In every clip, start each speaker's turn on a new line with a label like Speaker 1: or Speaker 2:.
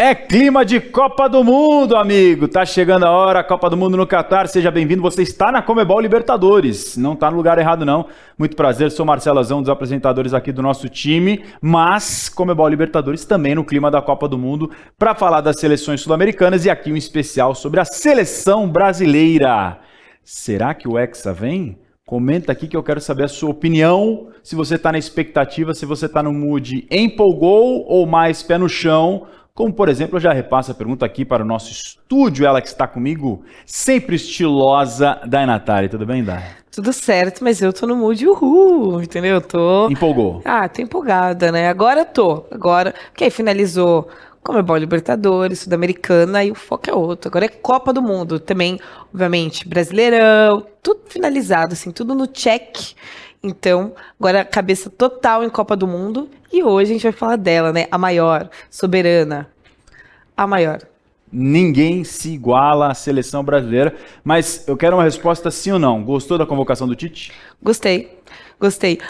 Speaker 1: É clima de Copa do Mundo, amigo. Tá chegando a hora, Copa do Mundo no Catar. Seja bem-vindo. Você está na Comebol Libertadores. Não está no lugar errado, não. Muito prazer, sou Marcelo Azão, um dos apresentadores aqui do nosso time. Mas Comebol Libertadores também no clima da Copa do Mundo para falar das seleções sul-americanas e aqui um especial sobre a seleção brasileira. Será que o Hexa vem? Comenta aqui que eu quero saber a sua opinião. Se você está na expectativa, se você está no mood empolgou ou mais pé no chão. Como, por exemplo, eu já repasso a pergunta aqui para o nosso estúdio, ela que está comigo, sempre estilosa, Day Natália. Tudo bem, Day?
Speaker 2: Tudo certo, mas eu tô no mood uhul, entendeu? Eu tô...
Speaker 1: Empolgou?
Speaker 2: Tô empolgada, né? Agora eu tô. Agora, porque aí finalizou Comebol Libertadores, Sul-Americana, e o foco é outro. Agora é Copa do Mundo. Também, obviamente, Brasileirão, tudo finalizado, assim, tudo no check. Então, agora cabeça total em Copa do Mundo. E hoje a gente vai falar dela, né? A maior, soberana. A maior.
Speaker 1: Ninguém se iguala à seleção brasileira. Mas eu quero uma resposta sim ou não. Gostou da convocação do Tite?
Speaker 2: Gostei.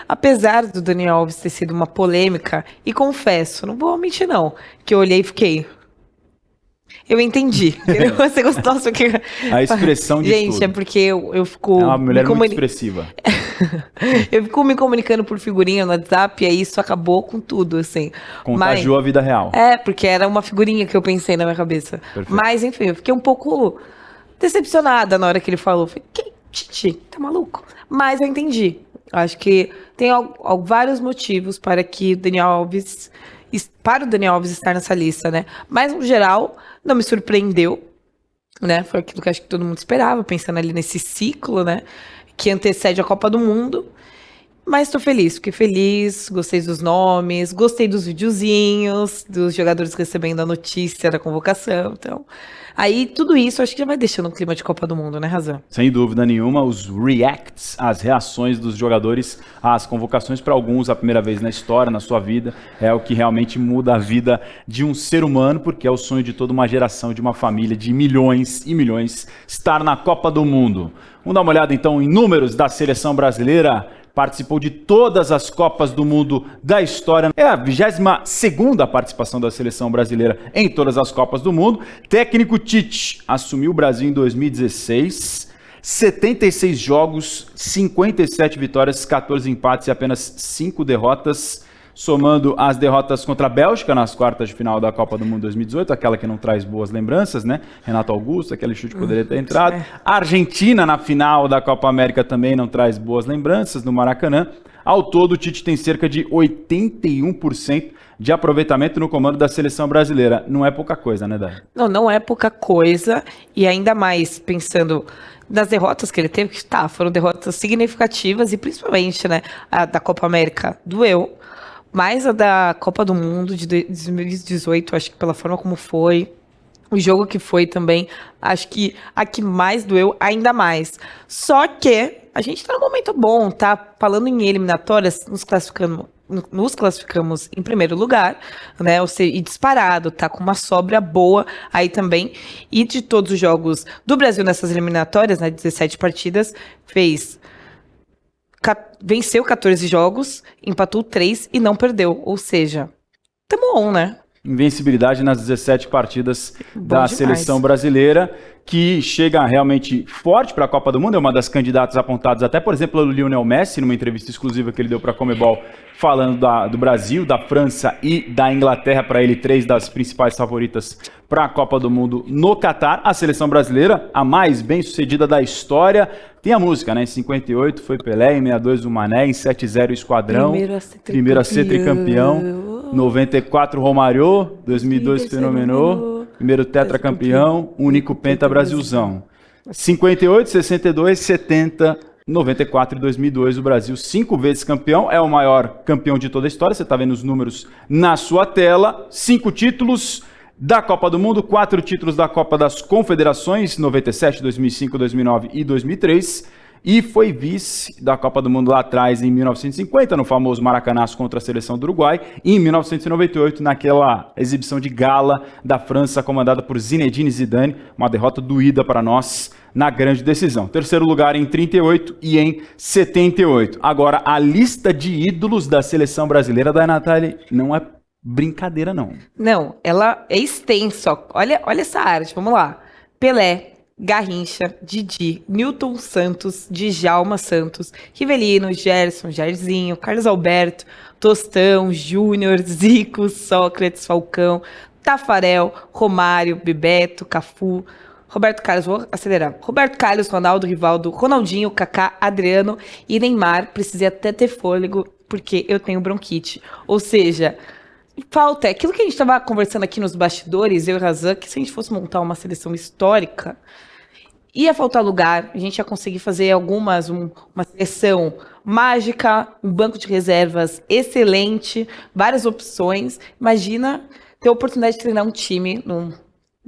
Speaker 2: Apesar do Daniel Alves ter sido uma polêmica, e confesso, não vou mentir não, que eu olhei e fiquei... Eu entendi. Você gostou?
Speaker 1: A expressão de
Speaker 2: Gente,
Speaker 1: tudo.
Speaker 2: é porque eu fico...
Speaker 1: É uma mulher muito expressiva.
Speaker 2: Eu fico me comunicando por figurinha no WhatsApp e aí isso acabou com tudo, assim.
Speaker 1: Contagiou a vida real.
Speaker 2: Porque era uma figurinha que eu pensei na minha cabeça.
Speaker 1: Perfeito.
Speaker 2: Mas, enfim, eu fiquei um pouco decepcionada na hora que ele falou. Falei, que Titi, tá maluco? Mas eu entendi. Acho que tem vários motivos para que o Daniel Alves estar nessa lista, né? Mas, no geral, não me surpreendeu, né? Foi aquilo que acho que todo mundo esperava, pensando ali nesse ciclo, né? Que antecede a Copa do Mundo. Mas tô feliz, fiquei feliz, gostei dos nomes, gostei dos videozinhos, dos jogadores recebendo a notícia da convocação, então... Aí, tudo isso, acho que já vai deixando um clima de Copa do Mundo, né, Razan?
Speaker 1: Sem dúvida nenhuma, os reacts, as reações dos jogadores às convocações, para alguns, a primeira vez na história, na sua vida, é o que realmente muda a vida de um ser humano, porque é o sonho de toda uma geração, de uma família, de milhões e milhões, estar na Copa do Mundo. Vamos dar uma olhada, então, em números da seleção brasileira. Participou de todas as Copas do Mundo da história. É a 22ª participação da seleção brasileira em todas as Copas do Mundo. Técnico Tite assumiu o Brasil em 2016. 76 jogos, 57 vitórias, 14 empates e apenas 5 derrotas. Somando as derrotas contra a Bélgica nas quartas de final da Copa do Mundo 2018, aquela que não traz boas lembranças, né? Renato Augusto, aquele chute poderia ter entrado. A Argentina na final da Copa América também não traz boas lembranças no Maracanã. Ao todo, o Tite tem cerca de 81% de aproveitamento no comando da seleção brasileira. Não é pouca coisa, né, Day?
Speaker 2: Não é pouca coisa, e ainda mais pensando nas derrotas que ele teve, que foram derrotas significativas, e principalmente, né, a da Copa América doeu. Mais a da Copa do Mundo de 2018, acho que pela forma como foi, o jogo que foi também, acho que a que mais doeu ainda mais. Só que a gente tá num momento bom, tá? Falando em eliminatórias, nos classificamos em primeiro lugar, né? E disparado, tá com uma sobra boa aí também. E de todos os jogos do Brasil nessas eliminatórias, né? 17 partidas, venceu 14 jogos, empatou 3 e não perdeu. Ou seja, tamo on, né?
Speaker 1: Invencibilidade nas 17 partidas da
Speaker 2: demais.
Speaker 1: Seleção brasileira, que chega realmente forte para a Copa do Mundo, é uma das candidatas apontadas até, por exemplo, pelo Lionel Messi, numa entrevista exclusiva que ele deu para a Comebol, falando do Brasil, da França e da Inglaterra, para ele 3 das principais favoritas para a Copa do Mundo no Catar. A seleção brasileira, a mais bem-sucedida da história, tem a música, né? Em 58 foi Pelé, em 62 o Mané, em 70 o Esquadrão, primeiro a ser tricampeão, 94 Romário, 2002 fenomenou, primeiro tetracampeão, único penta Brasilzão. 58, 62, 70, 94 e 2002 o Brasil 5 vezes campeão, é o maior campeão de toda a história, você está vendo os números na sua tela, 5 títulos da Copa do Mundo, 4 títulos da Copa das Confederações, 97, 2005, 2009 e 2003, e foi vice da Copa do Mundo lá atrás em 1950, no famoso Maracanaço contra a seleção do Uruguai, e em 1998, naquela exibição de gala da França, comandada por Zinedine Zidane, uma derrota doída para nós na grande decisão. Terceiro lugar em 38 e em 78. Agora, a lista de ídolos da seleção brasileira da Natália não é brincadeira, não.
Speaker 2: Não, ela é extensa. Ó. Olha essa arte, vamos lá. Pelé, Garrincha, Didi, Newton Santos, Djalma Santos, Rivelino, Gerson, Jairzinho, Carlos Alberto, Tostão, Júnior, Zico, Sócrates, Falcão, Tafarel, Romário, Bebeto, Cafu, Roberto Carlos, vou acelerar. Roberto Carlos, Ronaldo, Rivaldo, Ronaldinho, Kaká, Adriano e Neymar. Precisei até ter fôlego porque eu tenho bronquite. Ou seja, falta aquilo que a gente estava conversando aqui nos bastidores, eu e o Razan, que se a gente fosse montar uma seleção histórica, ia faltar lugar, a gente ia conseguir fazer uma seleção mágica, um banco de reservas excelente, várias opções. Imagina ter a oportunidade de treinar um time num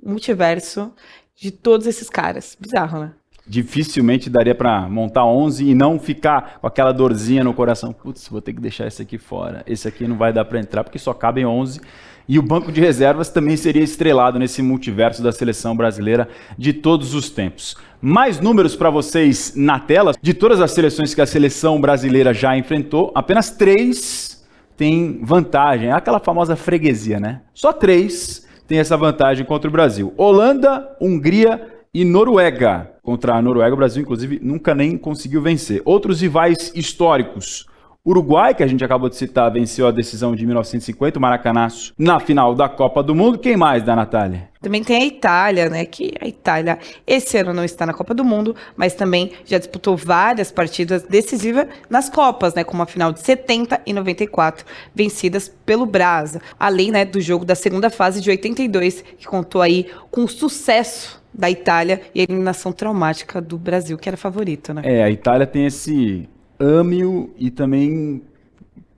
Speaker 2: multiverso de todos esses caras. Bizarro, né?
Speaker 1: Dificilmente daria para montar 11 e não ficar com aquela dorzinha no coração. Putz, vou ter que deixar esse aqui fora. Esse aqui não vai dar para entrar porque só cabem 11. E o banco de reservas também seria estrelado nesse multiverso da seleção brasileira de todos os tempos. Mais números para vocês na tela. De todas as seleções que a seleção brasileira já enfrentou, apenas 3 têm vantagem. É aquela famosa freguesia, né? Só 3 têm essa vantagem contra o Brasil. Holanda, Hungria e Noruega. Contra a Noruega, o Brasil, inclusive, nunca nem conseguiu vencer. Outros rivais históricos. Uruguai, que a gente acabou de citar, venceu a decisão de 1950, o Maracanaço, na final da Copa do Mundo. Quem mais, da Natália?
Speaker 2: Também tem a Itália, né? Que a Itália esse ano não está na Copa do Mundo, mas também já disputou várias partidas decisivas nas Copas, né? Como a final de 70 e 94, vencidas pelo Brasa. Além, né, do jogo da segunda fase de 82, que contou aí com o sucesso da Itália e a eliminação traumática do Brasil, que era favorito, né?
Speaker 1: A Itália tem esse ame-o e também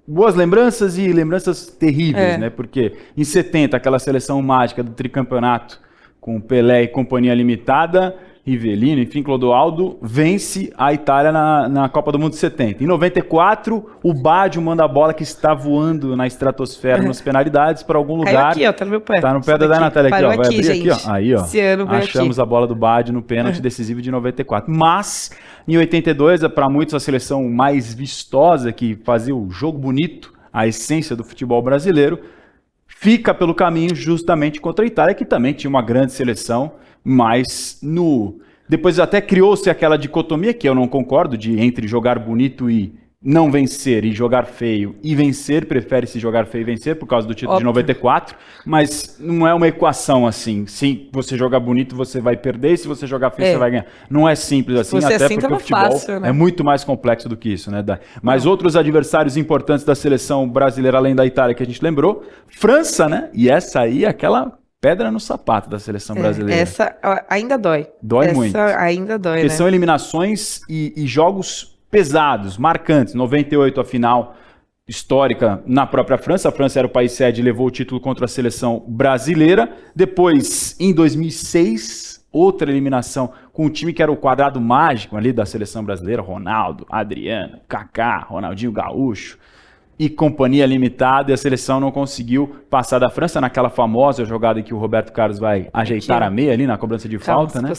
Speaker 1: boas lembranças e lembranças terríveis, né? Porque em 70, aquela seleção mágica do tricampeonato com Pelé e Companhia Limitada, Rivelino, enfim, Clodoaldo, vence a Itália na Copa do Mundo de 70. Em 94, o Baggio manda a bola que está voando na estratosfera nas penalidades para algum lugar.
Speaker 2: Caiu aqui, ó, tá no meu pé.
Speaker 1: Tá no pé da Natália aqui, ó. Vai abrir
Speaker 2: gente.
Speaker 1: aqui, ó. Aí, ó.
Speaker 2: Esse ano
Speaker 1: achamos a bola do Baggio no pênalti decisivo de 94. Mas, em 82, para muitos a seleção mais vistosa, que fazia o jogo bonito, a essência do futebol brasileiro, fica pelo caminho justamente contra a Itália, que também tinha uma grande seleção, mas depois até criou-se aquela dicotomia, que eu não concordo, de entre jogar bonito e não vencer e jogar feio e vencer, prefere-se jogar feio e vencer por causa do título de 94, mas não é uma equação assim. Se você jogar bonito, você vai perder, e se você jogar feio, você vai ganhar. Não é simples assim, até porque o futebol
Speaker 2: fácil, né?
Speaker 1: É muito mais complexo do que isso, né? Mas outros adversários importantes da seleção brasileira, além da Itália, que a gente lembrou, França, né? E essa aí é aquela pedra no sapato da seleção brasileira.
Speaker 2: Essa ainda dói.
Speaker 1: Dói muito.
Speaker 2: Essa ainda dói,
Speaker 1: porque
Speaker 2: né?
Speaker 1: são eliminações e jogos pesados, marcantes. 98, a final histórica na própria França. A França era o país sede e levou o título contra a seleção brasileira. Depois, em 2006, outra eliminação com um time que era o quadrado mágico ali da seleção brasileira. Ronaldo, Adriano, Kaká, Ronaldinho Gaúcho e Companhia Limitada, e a seleção não conseguiu passar da França naquela famosa jogada em que o Roberto Carlos vai ajeitar a meia ali na cobrança de falta, né?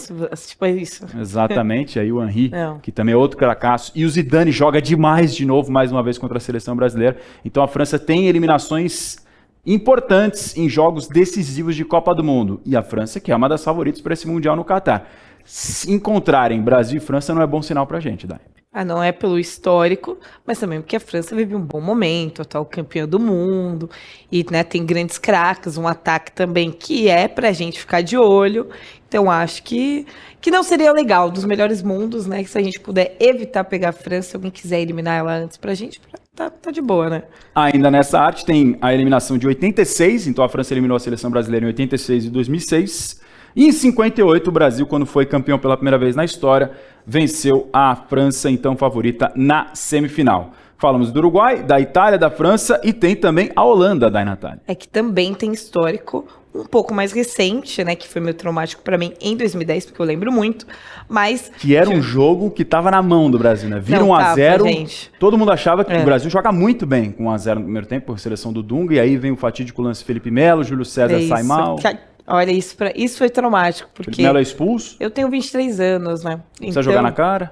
Speaker 2: Tipo isso.
Speaker 1: Exatamente, aí o Henry, que também é outro cracaço, e o Zidane joga demais de novo, mais uma vez contra a seleção brasileira. Então a França tem eliminações importantes em jogos decisivos de Copa do Mundo, e a França, que é uma das favoritas para esse Mundial no Catar. Se encontrarem Brasil e França não é bom sinal pra gente, Dai.
Speaker 2: Não é pelo histórico, mas também porque a França vive um bom momento, atual campeã do mundo, e, né, tem grandes craques, um ataque também que é pra gente ficar de olho. Então acho que não seria legal, dos melhores mundos, né, que se a gente puder evitar pegar a França, se alguém quiser eliminar ela antes pra gente, tá de boa, né?
Speaker 1: Ainda nessa arte tem a eliminação de 86, então a França eliminou a seleção brasileira em 86 e 2006. E em 58, o Brasil, quando foi campeão pela primeira vez na história, venceu a França, então favorita, na semifinal. Falamos do Uruguai, da Itália, da França e tem também a Holanda, da Natália.
Speaker 2: Que também tem histórico um pouco mais recente, né, que foi meio traumático para mim em 2010, porque eu lembro muito, mas...
Speaker 1: Que era um jogo que estava na mão do Brasil, né? Vira 1-0, todo mundo achava que o Brasil joga muito bem com 1-0 no primeiro tempo, por seleção do Dunga, e aí vem o fatídico lance Felipe Melo, Júlio César sai mal...
Speaker 2: Olha, isso foi traumático, porque...
Speaker 1: Felipe Melo é expulso?
Speaker 2: Eu tenho 23 anos, né?
Speaker 1: Precisa jogar na cara?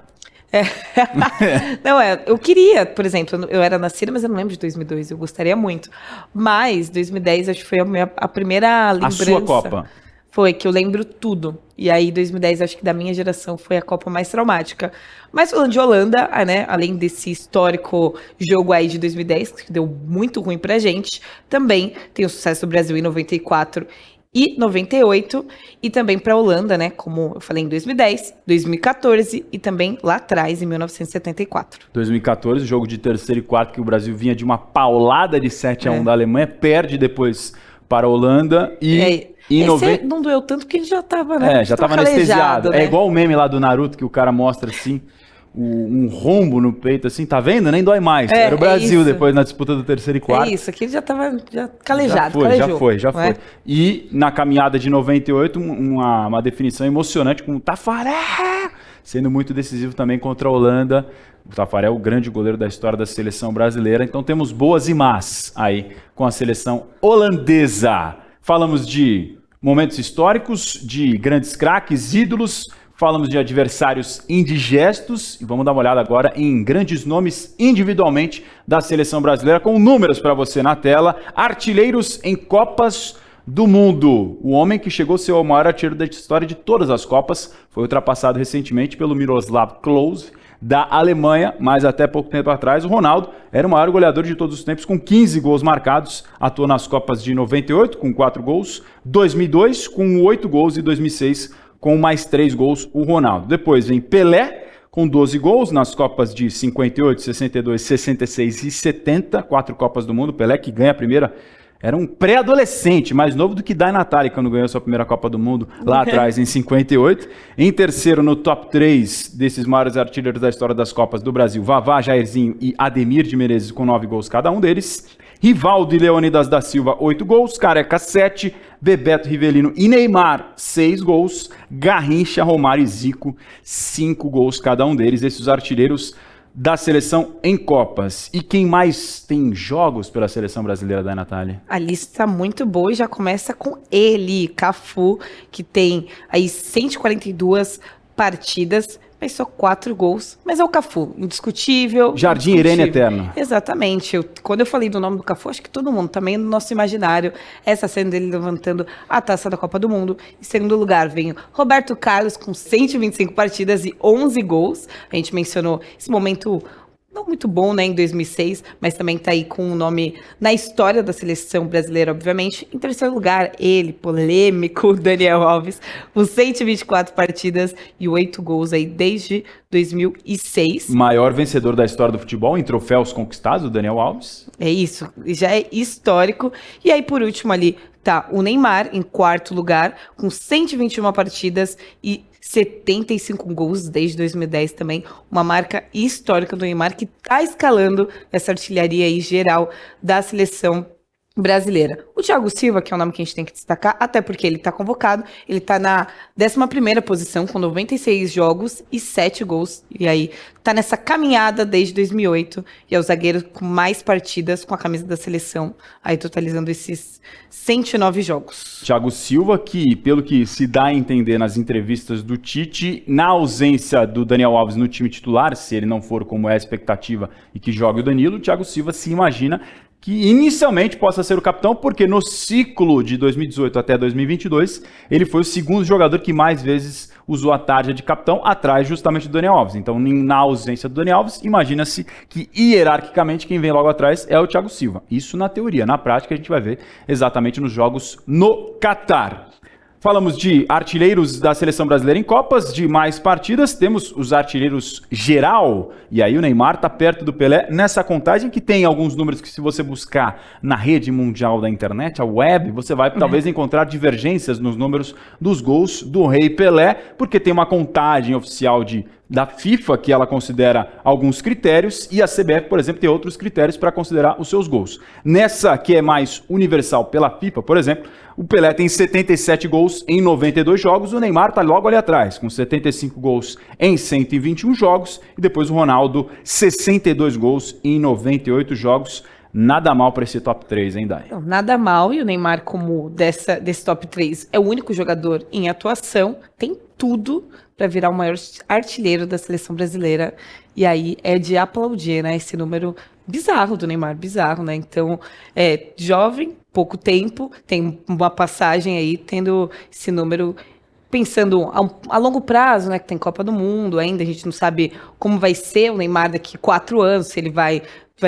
Speaker 2: Não, eu queria, por exemplo, eu era nascida, mas eu não lembro de 2002, eu gostaria muito. Mas 2010 acho que foi a primeira lembrança.
Speaker 1: A sua Copa.
Speaker 2: Foi, que eu lembro tudo. E aí, 2010, acho que da minha geração, foi a Copa mais traumática. Mas falando de Holanda, né, além desse histórico jogo aí de 2010, que deu muito ruim pra gente, também tem o sucesso do Brasil em 94 e 98, e também para a Holanda, né, como eu falei, em 2010, 2014 e também lá atrás, em 1974.
Speaker 1: 2014, jogo de terceiro e quarto, que o Brasil vinha de uma paulada de 7-1 da Alemanha, perde depois para a Holanda e...
Speaker 2: Não doeu tanto porque ele já estava, né?
Speaker 1: Já estava anestesiado. Né? É igual o meme lá do Naruto, que o cara mostra assim, um rombo no peito, assim, tá vendo? Nem dói mais. Era o Brasil depois na disputa do terceiro e quarto.
Speaker 2: É isso, aqui ele já estava calejado.
Speaker 1: Já foi. E na caminhada de 98, uma definição emocionante com o Tafarel, sendo muito decisivo também contra a Holanda. O Tafarel é o grande goleiro da história da seleção brasileira. Então temos boas e más aí com a seleção holandesa. Falamos de momentos históricos, de grandes craques, ídolos, falamos de adversários indigestos e vamos dar uma olhada agora em grandes nomes individualmente da seleção brasileira, com números para você na tela. Artilheiros em Copas do Mundo. O homem que chegou a ser o maior artilheiro da história de todas as Copas foi ultrapassado recentemente pelo Miroslav Klose, da Alemanha, mas até pouco tempo atrás o Ronaldo era o maior goleador de todos os tempos, com 15 gols marcados, atuou nas Copas de 98 com 4 gols, 2002 com 8 gols e 2006 com mais 3 gols o Ronaldo. Depois vem Pelé com 12 gols nas Copas de 58, 62, 66 e 70, 4 Copas do Mundo. Pelé que ganha a primeira. Era um pré-adolescente, mais novo do que Dai Natali, quando ganhou sua primeira Copa do Mundo, lá atrás, em 58. Em terceiro, no top 3 desses maiores artilheiros da história das Copas do Brasil, Vavá, Jairzinho e Ademir de Menezes, com 9 gols cada um deles. Rivaldo e Leônidas da Silva, 8 gols. Careca, 7. Bebeto, Rivelino e Neymar, 6 gols. Garrincha, Romário e Zico, 5 gols cada um deles. Esses artilheiros da seleção em Copas. E quem mais tem jogos pela seleção brasileira, da Natália?
Speaker 2: A lista muito boa e já começa com ele, Cafu, que tem aí 142 partidas, mas só 4 gols. Mas é o Cafu, indiscutível.
Speaker 1: Jardim Irene Eterno.
Speaker 2: Exatamente. Quando eu falei do nome do Cafu, acho que todo mundo, também no nosso imaginário, essa cena dele levantando a taça da Copa do Mundo. Em segundo lugar, vem o Roberto Carlos com 125 partidas e 11 gols. A gente mencionou esse momento não muito bom, né, em 2006, mas também tá aí com um nome na história da seleção brasileira, obviamente. Em terceiro lugar, ele, polêmico, Daniel Alves, com 124 partidas e 8 gols aí desde 2006.
Speaker 1: Maior vencedor da história do futebol em troféus conquistados, o Daniel Alves.
Speaker 2: É isso, já é histórico. E aí, por último ali, tá o Neymar, em quarto lugar, com 121 partidas e 75 gols desde 2010 também, uma marca histórica do Neymar que está escalando essa artilharia aí geral da seleção brasileira. O Thiago Silva, que é o nome que a gente tem que destacar, até porque ele está convocado, ele está na 11ª posição com 96 jogos e 7 gols, e aí está nessa caminhada desde 2008, e é o zagueiro com mais partidas com a camisa da seleção, aí totalizando esses 109 jogos.
Speaker 1: Thiago Silva, que pelo que se dá a entender nas entrevistas do Tite, na ausência do Daniel Alves no time titular, se ele não for como é a expectativa e que jogue o Danilo, o Thiago Silva se imagina que inicialmente possa ser o capitão, porque no ciclo de 2018 até 2022, ele foi o segundo jogador que mais vezes usou a tarja de capitão, atrás justamente do Daniel Alves. Então, na ausência do Daniel Alves, imagina-se que hierarquicamente quem vem logo atrás é o Thiago Silva. Isso na teoria. Na prática, a gente vai ver exatamente nos jogos no Catar. Falamos de artilheiros da seleção brasileira em Copas, de mais partidas, temos os artilheiros geral, e aí o Neymar está perto do Pelé nessa contagem, que tem alguns números que, se você buscar na rede mundial da internet, a web, você vai talvez encontrar divergências nos números dos gols do Rei Pelé, porque tem uma contagem oficial da FIFA, que ela considera alguns critérios, e a CBF, por exemplo, tem outros critérios para considerar os seus gols. Nessa que é mais universal pela FIFA, por exemplo, o Pelé tem 77 gols em 92 jogos, o Neymar está logo ali atrás, com 75 gols em 121 jogos, e depois o Ronaldo, 62 gols em 98 jogos. Nada mal para esse top 3, hein, Dai?
Speaker 2: Não, nada mal, e o Neymar, como desse top 3, é o único jogador em atuação, tem tudo para virar o maior artilheiro da seleção brasileira. E aí é de aplaudir, né? Esse número bizarro do Neymar, bizarro, né? Então, jovem, pouco tempo, tem uma passagem aí, tendo esse número. Pensando a longo prazo, né, que tem Copa do Mundo ainda, a gente não sabe como vai ser o Neymar daqui 4 anos, se ele vai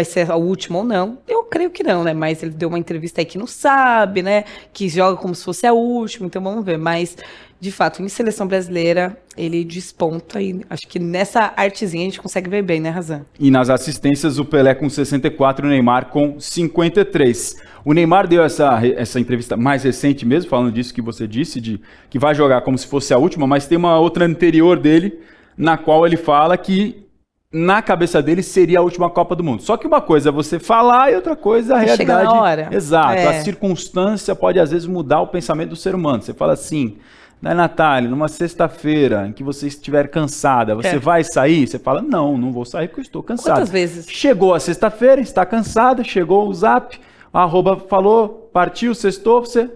Speaker 2: ser a última ou não. Eu creio que não, né, mas ele deu uma entrevista aí que não sabe, né, que joga como se fosse a última, então vamos ver. Mas, de fato, em seleção brasileira, ele desponta e acho que nessa artezinha a gente consegue ver bem, né, Razan?
Speaker 1: E nas assistências, o Pelé com 64 e o Neymar com 53. O Neymar deu essa entrevista mais recente mesmo, falando disso que você disse, de que vai jogar como se fosse a última, mas tem uma outra anterior dele, na qual ele fala que na cabeça dele seria a última Copa do Mundo. Só que uma coisa é você falar e outra coisa é a realidade.
Speaker 2: Chega na hora.
Speaker 1: Exato. A circunstância pode às vezes mudar o pensamento do ser humano. Você fala assim, né, Natália, numa sexta-feira em que você estiver cansada, você vai sair? Você fala, não vou sair porque eu estou cansada.
Speaker 2: Quantas vezes?
Speaker 1: Chegou a sexta-feira, está cansada, chegou o zap, a arroba falou, partiu, sextou, você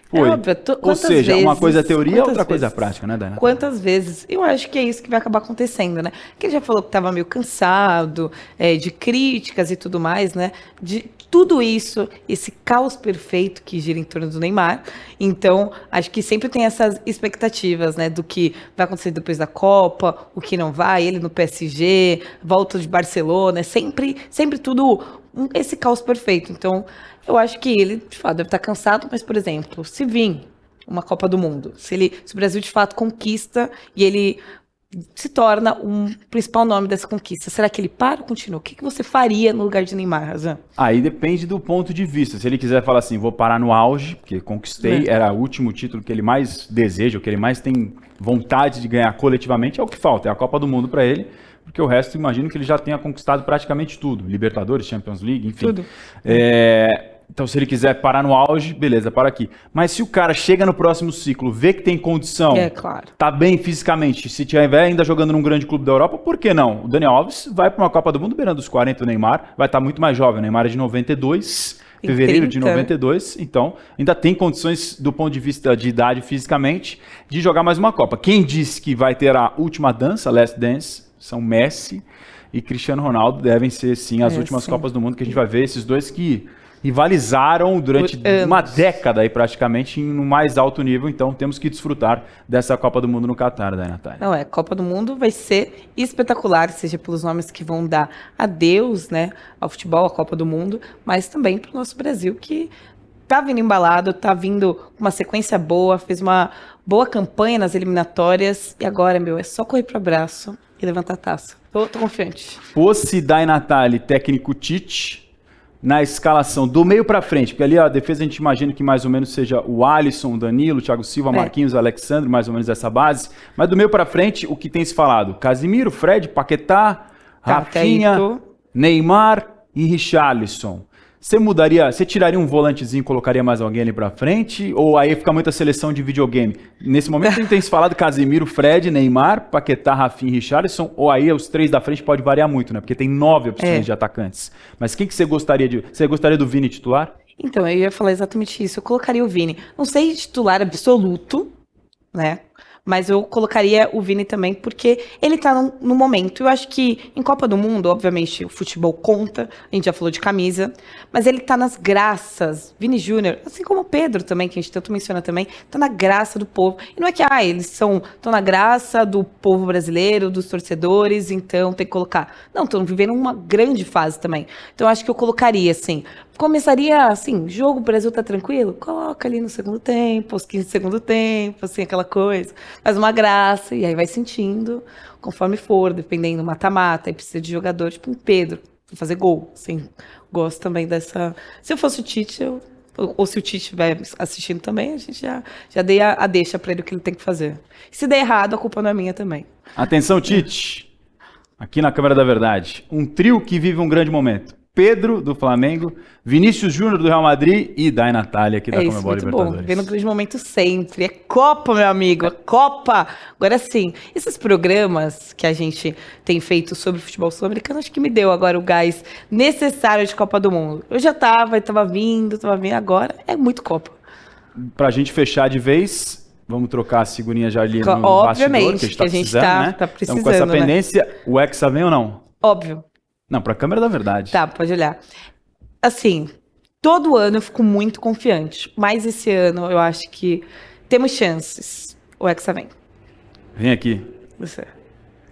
Speaker 1: foi. Ou seja, uma coisa é teoria, outra coisa é prática, né, Dana?
Speaker 2: Quantas vezes? Eu acho que é isso que vai acabar acontecendo, né? Que ele já falou que estava meio cansado, de críticas e tudo mais, né? De tudo isso, esse caos perfeito que gira em torno do Neymar. Então, acho que sempre tem essas expectativas, né? Do que vai acontecer depois da Copa, o que não vai, ele no PSG, volta de Barcelona, sempre tudo esse caos perfeito. Então, eu acho que ele, de fato, deve estar cansado, mas, por exemplo, se vir uma Copa do Mundo, se o Brasil, de fato, conquista e ele se torna um principal nome dessa conquista, será que ele para ou continua? O que você faria no lugar de Neymar, Razan?
Speaker 1: Aí depende do ponto de vista. Se ele quiser falar assim, vou parar no auge, porque conquistei, era o último título que ele mais deseja, o que ele mais tem vontade de ganhar coletivamente, é o que falta, é a Copa do Mundo para ele. Porque o resto, imagino que ele já tenha conquistado praticamente tudo. Libertadores, Champions League, enfim. Tudo. Então, se ele quiser parar no auge, beleza, para aqui. Mas se o cara chega no próximo ciclo, vê que tem condição,
Speaker 2: claro,
Speaker 1: tá bem fisicamente, se tiver ainda jogando num grande clube da Europa, por que não? O Daniel Alves vai para uma Copa do Mundo beirando os 40, o Neymar vai estar muito mais jovem. O Neymar é de 92, fevereiro de 92, então ainda tem condições do ponto de vista de idade fisicamente de jogar mais uma Copa. Quem disse que vai ter a última dança, Last Dance, são Messi e Cristiano Ronaldo, devem ser sim as últimas Copas do Mundo que a gente vai ver, esses dois que rivalizaram durante uma década aí praticamente no mais alto nível, então temos que desfrutar dessa Copa do Mundo no Catar, né, Natália?
Speaker 2: Não, Copa do Mundo vai ser espetacular, seja pelos nomes que vão dar adeus, né, ao futebol, à Copa do Mundo, mas também para o nosso Brasil, que tá vindo embalado, tá vindo uma sequência boa, fez uma boa campanha nas eliminatórias, e agora, é só correr para o abraço e levantar a taça. Tô confiante.
Speaker 1: Fosse Dai Natália, técnico Tite, na escalação do meio para frente, porque ali a defesa a gente imagina que mais ou menos seja o Alisson, o Danilo, o Thiago Silva, Marquinhos, Alexandre, mais ou menos essa base, mas do meio para frente, o que tem se falado? Casimiro, Fred, Paquetá, Rafinha, Neymar e Richarlison. Você tiraria um volantezinho e colocaria mais alguém ali pra frente? Ou aí fica muita seleção de videogame? Nesse momento a gente tem se falado Casemiro, Fred, Neymar, Paquetá, Rafinha e Richarlison, ou aí os três da frente pode variar muito, né? Porque tem 9 opções de atacantes. Mas quem que você gostaria de... Você gostaria do Vini titular?
Speaker 2: Então, eu ia falar exatamente isso. Eu colocaria o Vini. Não sei titular absoluto, né? Mas eu colocaria o Vini também, porque ele tá no momento. Eu acho que em Copa do Mundo, obviamente, o futebol conta, a gente já falou de camisa, mas ele tá nas graças. Vini Júnior, assim como o Pedro também, que a gente tanto menciona também, tá na graça do povo. E não é que, eles estão na graça do povo brasileiro, dos torcedores, então tem que colocar. Não, estão vivendo uma grande fase também. Então eu acho que eu colocaria, assim, começaria assim, jogo, o Brasil tá tranquilo? Coloca ali no segundo tempo, aos 15 do segundo tempo, assim, aquela coisa. Faz uma graça, e aí vai sentindo, conforme for, dependendo do mata-mata, aí precisa de jogador, tipo um Pedro, pra fazer gol, assim. Gosto também dessa... Se eu fosse o Tite, ou se o Tite estiver assistindo também, a gente já dei a deixa pra ele o que ele tem que fazer. Se der errado, a culpa não é minha também.
Speaker 1: Atenção, Tite! Aqui na Câmara da Verdade. Um trio que vive um grande momento. Pedro, do Flamengo, Vinícius Júnior, do Real Madrid e Dai Natália, aqui da
Speaker 2: isso,
Speaker 1: Conmebol
Speaker 2: muito
Speaker 1: Libertadores.
Speaker 2: bom. Vendo um grande momento sempre. É Copa, meu amigo, é Copa. Agora sim, esses programas que a gente tem feito sobre futebol sul-americano, acho que me deu agora o gás necessário de Copa do Mundo. Eu já tava vindo, agora é muito Copa.
Speaker 1: Pra gente fechar de vez, vamos trocar as figurinhas já ali no
Speaker 2: Obviamente,
Speaker 1: bastidor, que a gente tá precisando, né? Então, com essa
Speaker 2: né?
Speaker 1: pendência, o Hexa vem ou não?
Speaker 2: Óbvio.
Speaker 1: Não, pra câmera da verdade.
Speaker 2: Tá, pode olhar. Assim, todo ano eu fico muito confiante, mas esse ano eu acho que temos chances. O Hexa vem.
Speaker 1: Vem aqui.
Speaker 2: Você.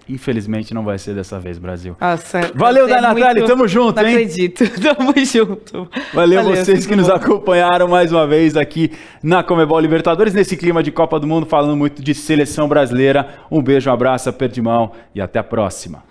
Speaker 1: Infelizmente não vai ser dessa vez, Brasil.
Speaker 2: Nossa.
Speaker 1: Valeu, Dai Natália, tamo junto,
Speaker 2: não
Speaker 1: hein?
Speaker 2: Não acredito, tamo junto.
Speaker 1: Valeu vocês que nos acompanharam mais uma vez aqui na Conmebol Libertadores, nesse clima de Copa do Mundo, falando muito de seleção brasileira. Um beijo, um abraço, aperto de mão e até a próxima.